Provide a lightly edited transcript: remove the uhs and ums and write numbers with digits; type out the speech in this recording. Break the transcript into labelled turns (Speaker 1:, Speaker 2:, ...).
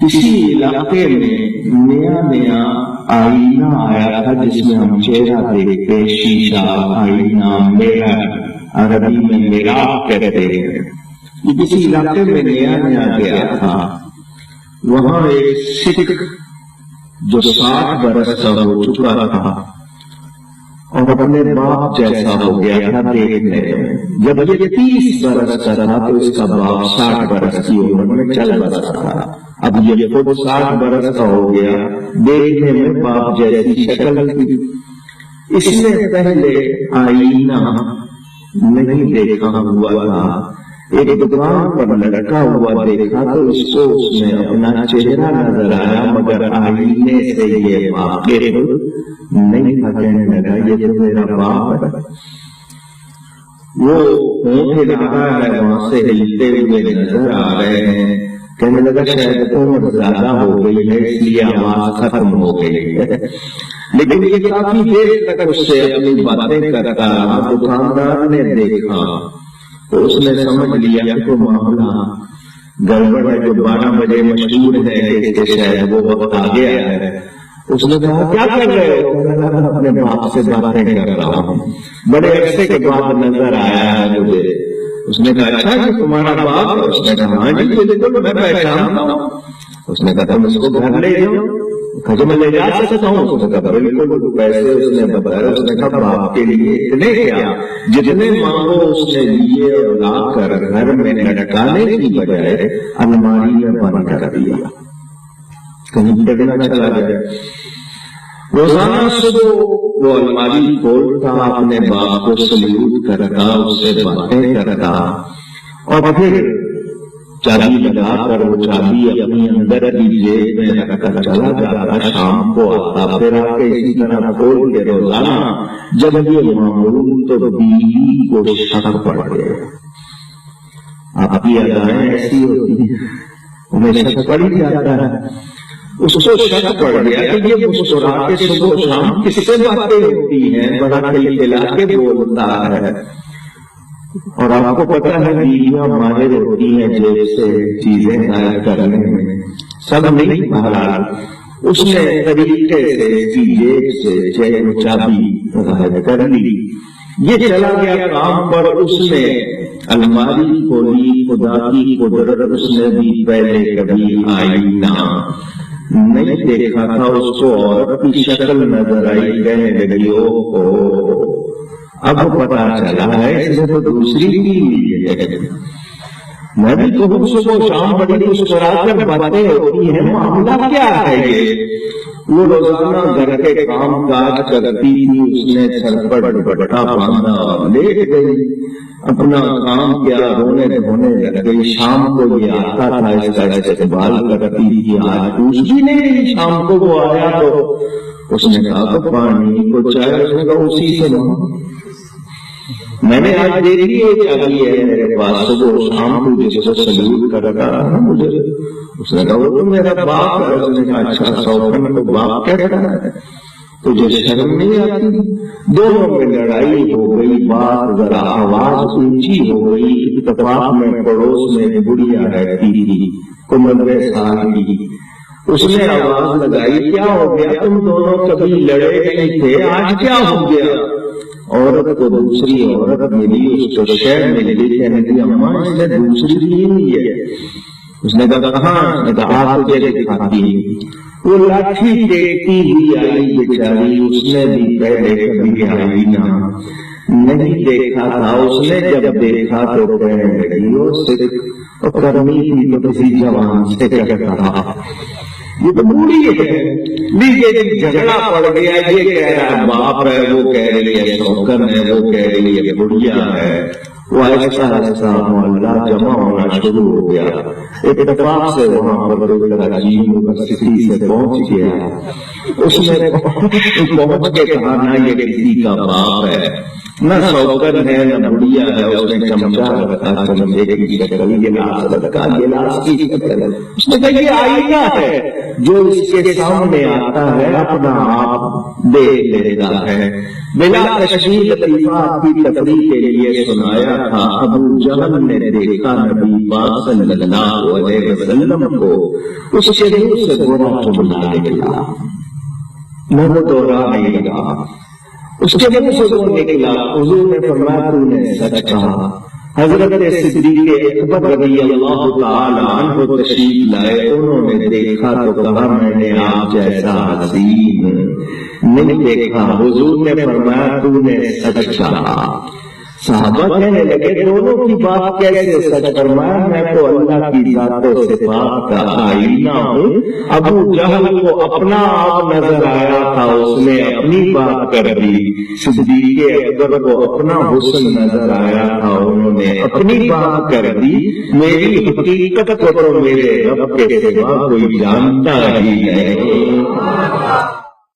Speaker 1: کسی علاقے میں نیا نیا آئینہ آیا تھا جس میں ہم چہرہ دیکھتے، شیشہ، آئینہ، میرر، عربی میں میراب کہتے ہیں۔ یہ کسی علاقے میں نیا نیا گیا تھا، وہاں ایک سکھ جو 60 برس کا ہو چکا تھا اور اپنے باپ جیسا ہو گیا تھا دیکھنے میں۔ جب یہ 30 برس کا تھا تو اس کا باپ 60 برس کی عمر میں چل بسا تھا۔ اب یہ خود 60 برس کا ہو گیا، دیکھنے میں باپ جیسی شکل تھی۔ اس نے پہلے آئینہ نہیں دیکھا ہوا تھا، ایک دکان پر لڑکا ہوا دیکھا تو اس کو اس میں اپنا چہرہ نظر آیا، مگر آئینے سے یہ واقف نہیں تھا۔ کہنے لگا یہ تو میرا باپ ہے۔ وہ ہونٹ ہلا رہا ہے، وہاں سے ہلتے ہوئے نظر آ رہے ہیں۔ کہنے لگا شاید عمر زیادہ ہو گئی ہے اس لیے آواز ختم ہو گئی ہے، لیکن یہ کافی دیر تک اس سے اپنی باتیں کرتا رہا۔ دکاندار نے دیکھا تو اس نے سمجھ لیا کہ تو معاملہ گڑبڑ ہے، جو 12 بجے مشہور ہے کہ شاید وہ وقت آ گیا ہے۔ اس نے کہا کیا کر رہے ہو؟ اپنے باپ سے باتیں کر رہا ہوں، بڑے عرصے کے بعد نظر آیا ہے مجھے۔ اس نے کہا اچھا کہ تمہارا باپ ہے؟ اس نے کہا ہاں جی بالکل میں پہچانتا ہوں۔ اس نے کہا تم اس کو گھر لے جاؤ۔ کہا میں لے جا سکتا ہوں؟ اس نے کہا بالکل۔ پیسے اس نے بتایا۔ اس نے کہا باپ کے لیے اتنے کیا، جتنے مانگو اس نے لیے اور لا کر گھر میں لٹکانے کی بجائے الماری میں بند کر دیا، کہیں ڈرنا چلا گیا۔ روزانہ صبح وہ الماری کھولتا، اپنے باپ کو سلیوٹ کرتا، اس سے باتیں کرتا اور پھر چابی لگا کر وہ چابی اپنی اندر کی جیب میں رکھ کر چلا جاتا۔ شام کو آتا، پھر آ کے اسی طرح کھول کے روزانہ جب یہ معمول تو بیوی کو شک پڑ گیا۔ آپ کی ادائیں ایسی ہوتی ہیں، انہیں شک پڑ ہی جاتا ہے۔ اس کو شک پڑ گیا کہ یہ مسکرا کے صبح و شام کس سے باتیں ہوتی ہیں، بڑا کھلکھلا کے بولتا ہے۔ اور آپ کو پتا ہے بیویاں ماہر ہوتی ہیں جیب سے چیزیں غائب کرنے میں، سب نہیں بہرحال اس نے طریقے سے اس کی جیب سے چین چابی غائب کر لی۔ یہ چلا گیا کام پر، اس نے الماری کھولی۔ خدا کی قدرت، اس نے بھی پہلے کبھی آئینہ نہیں دیکھا تھا، اس کو عورت کی شکل نظر آئی۔ کہنے لگی او اب پتا چلا ہے اس نے تو دوسری کی ہوئی ہے۔ میں بھی کہوں صبح شام بڑی مسکرا کر باتیں ہوتی ہیں، معاملہ کیا ہے یہ؟ وہ روزانہ گھر کے کام کاج کرتی تھی، اس نے سر پر دوپٹہ باندھا، لیٹ گئی، اپنا کام کیا، رونے دھونے لگ گئی۔ شام کو یہ آتا تھا، اس کا استقبال کرتی تھی۔ آج پوچھ بھی نہیں، شام کو وہ آیا تو اس نے کہا کہ پانی کو چائے، اس نے کہا اسی سے میں نے آج دیکھی ہے چابی ہے میرے پاس، صبح شام کو جس کو سلوٹ کر رہا ہے مجھے۔ اس نے کہا وہ تو میرا باپ ہے۔ اس نے کہا اچھا سوکھن کو باپ کہتا ہے، تجھے شرم نہیں آتی؟ دونوں میں لڑائی ہو گئی، بات ذرا آواز اونچی ہو گئی۔ اتفاق میں پڑوس میں بڑھیا رہتی تھی، 15 سال کی۔ اس نے آواز لگائی کیا ہو گیا؟ تم دونوں کبھی لڑے نہیں تھے، آج کیا ہو گیا؟ عورت کو دوسری عورت ملی، اس کو شہر میں ملی، کہنے لگی اماں اس نے دوسری کی ہوئی ہے۔ اس نے کہا کہاں؟ آپ تجھے دکھاتی۔ وہ لاٹھی ٹیکتی ہوئی آئی بیچاری، اس نے بھی پہلے کبھی آئینہ نہیں دیکھا تھا۔ اس نے جب دیکھا تو کہنے لگی وہ صرف کرنی تھی تو کسی جوان سے کہتا یہ تو بوڑھی ہے۔ لیجیے جھگڑا پڑ گیا، یہ کہہ رہا ہے باپ ہے، وہ کہہ رہی ہے شوکر ہے، وہ کہہ رہی ہے بڑھیا ہے۔ وہ ایسا ایسا محلہ جمع ہونا شروع ہو گیا۔ اتفاق سے وہاں پر کراچی یونیورسٹی سے پہنچ گیا۔ اس نے پہنچ کے کہا نہ یہ کسی کا باپ ہے، نہ شوکر ہے، نہ بڑھیا ہے۔ اس نے چمچا رکھا، چمچے کی شکل گلاس رکھا، گلاس کی شکل۔ اس نے کہا یہ آئینہ ہے، جو اس کے سامنے آتا ہے اپنا آپ دیکھ لیتا ہے۔ بلا تشریح لطیفہ کی تفریح کے لیے سنایا تھا، ابو جہل نے دیکھا نبی پاک صلی اللہ علیہ وسلم کو، اس کے منہ سے گورا چمنا نکلا، منہ دوہرا نہیں لگا، اس کے منہ سے گورا نکلا۔ حضور نے فرمایا تو نے سچ کہا۔ حضرت صدیق اکبر رضی اللہ تعالی عنہ تشریف لائے، انہوں نے دیکھا تو کہا میں نے آپ جیسا حسین نہیں دیکھا۔ حضور نے فرمایا تو نے سچ کہا۔ صحابہ کہنے لگے دونوں کی بات کیسے سچ؟ فرمایا میں تو اللہ کی ذات و صفات کا آئینہ ہوں۔ ابو جہل کو اپنا آپ نظر آیا تھا، اس نے اپنی بات کر دی۔ صدیق اکبر کو اپنا حسن نظر آیا تھا، انہوں نے اپنی بات کر دی۔ میری حقیقت کو تو میرے رب کے سوا کوئی جانتا ہی نہیں۔